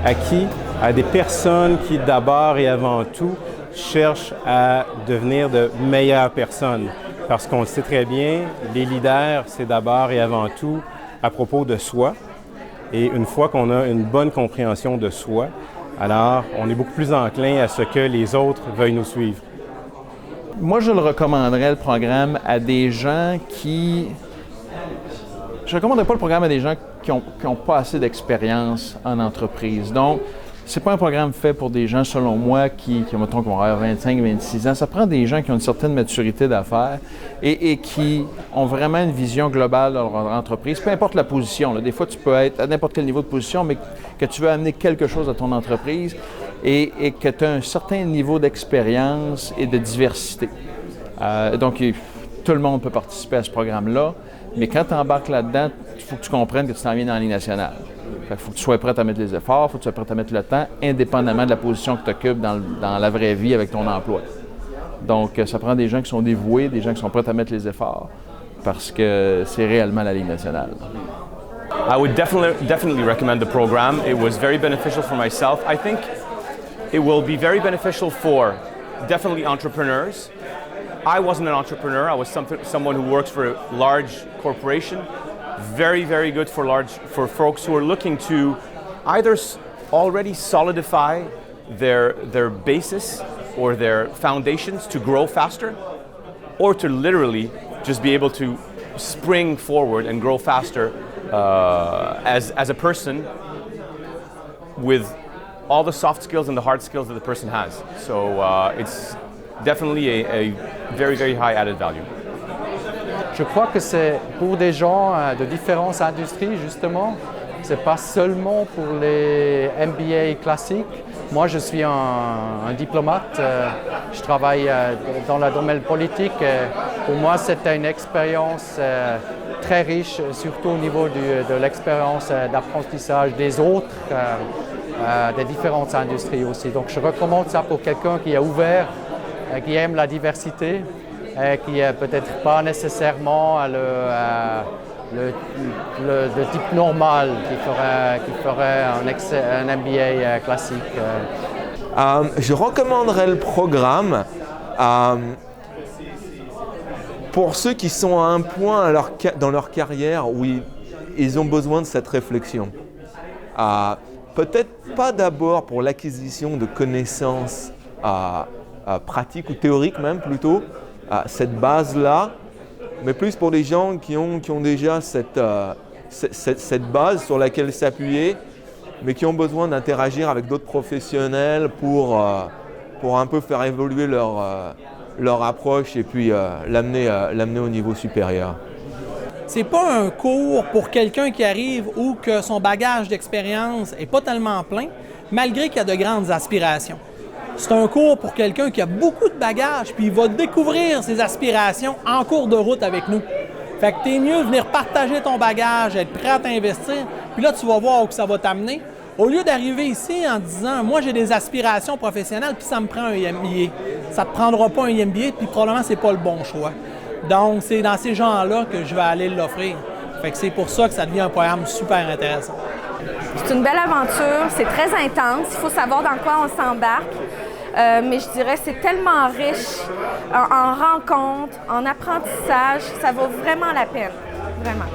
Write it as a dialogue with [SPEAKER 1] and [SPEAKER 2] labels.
[SPEAKER 1] acquis à des personnes qui, d'abord et avant tout, cherchent à devenir de meilleures personnes. Parce qu'on le sait très bien, les leaders, c'est d'abord et avant tout à propos de soi. Et une fois qu'on a une bonne compréhension de soi, alors on est beaucoup plus enclin à ce que les autres veuillent nous suivre.
[SPEAKER 2] Moi, je le recommanderais, le programme, à des gens qui... Je ne recommanderais pas le programme à des gens qui n'ont pas assez d'expérience en entreprise. Donc, c'est pas un programme fait pour des gens, selon moi, qui mettons, qui vont avoir 25, 26 ans. Ça prend des gens qui ont une certaine maturité d'affaires et qui ont vraiment une vision globale de leur entreprise, peu importe la position. Là. Des fois, tu peux être à n'importe quel niveau de position, mais que tu veux amener quelque chose à ton entreprise et que tu as un certain niveau d'expérience et de diversité. Donc, tout le monde peut participer à ce programme-là, mais quand tu embarques là-dedans, il faut que tu comprennes que tu t'en viens dans la Ligue nationale. Il faut que tu sois prêt à mettre les efforts, il faut que tu sois prêt à mettre le temps, indépendamment de la position que tu occupes dans la vraie vie avec ton emploi. Donc, ça prend des gens qui sont dévoués, des gens qui sont prêts à mettre les efforts, parce que c'est réellement la Ligue nationale.
[SPEAKER 3] I would definitely recommend the program. It was very beneficial for myself. I think it will be very beneficial for definitely entrepreneurs. I wasn't an entrepreneur. I was someone who works for a large corporation. Very, very good for folks who are looking to either already solidify their basis or their foundations to grow faster, or to literally just be able to spring forward and grow faster as a person with all the soft skills and the hard skills that the person has. So it's definitely a very, very high added value.
[SPEAKER 4] Je crois que c'est pour des gens de différentes industries, justement. C'est pas seulement pour les MBA classiques. Moi, je suis un diplomate. Je travaille dans le domaine politique. Pour moi, c'était une expérience très riche, surtout au niveau de l'expérience d'apprentissage des autres, des différentes industries aussi. Donc, je recommande ça pour quelqu'un qui est ouvert, qui aime la diversité, qui n'est peut-être pas nécessairement le type normal qui ferait un MBA classique.
[SPEAKER 5] Je recommanderais le programme pour ceux qui sont à un point dans leur carrière où ils ont besoin de cette réflexion. Peut-être pas d'abord pour l'acquisition de connaissances pratiques ou théoriques même plutôt, cette base-là, mais plus pour des gens qui ont déjà cette base sur laquelle s'appuyer, mais qui ont besoin d'interagir avec d'autres professionnels pour un peu faire évoluer leur approche et puis l'amener au niveau supérieur.
[SPEAKER 6] C'est pas un cours pour quelqu'un qui arrive ou que son bagage d'expérience n'est pas tellement plein, malgré qu'il y a de grandes aspirations. C'est un cours pour quelqu'un qui a beaucoup de bagages, puis il va découvrir ses aspirations en cours de route avec nous. Fait que t'es mieux de venir partager ton bagage, être prêt à t'investir, puis là, tu vas voir où ça va t'amener. Au lieu d'arriver ici en disant « Moi, j'ai des aspirations professionnelles, puis ça me prend un MBA. » Ça ne te prendra pas un MBA, puis probablement, c'est pas le bon choix. Donc, c'est dans ces gens-là que je vais aller l'offrir. Fait que c'est pour ça que ça devient un programme super intéressant.
[SPEAKER 7] C'est une belle aventure, c'est très intense, il faut savoir dans quoi on s'embarque. Mais je dirais que c'est tellement riche en rencontres, en apprentissage, ça vaut vraiment la peine, vraiment.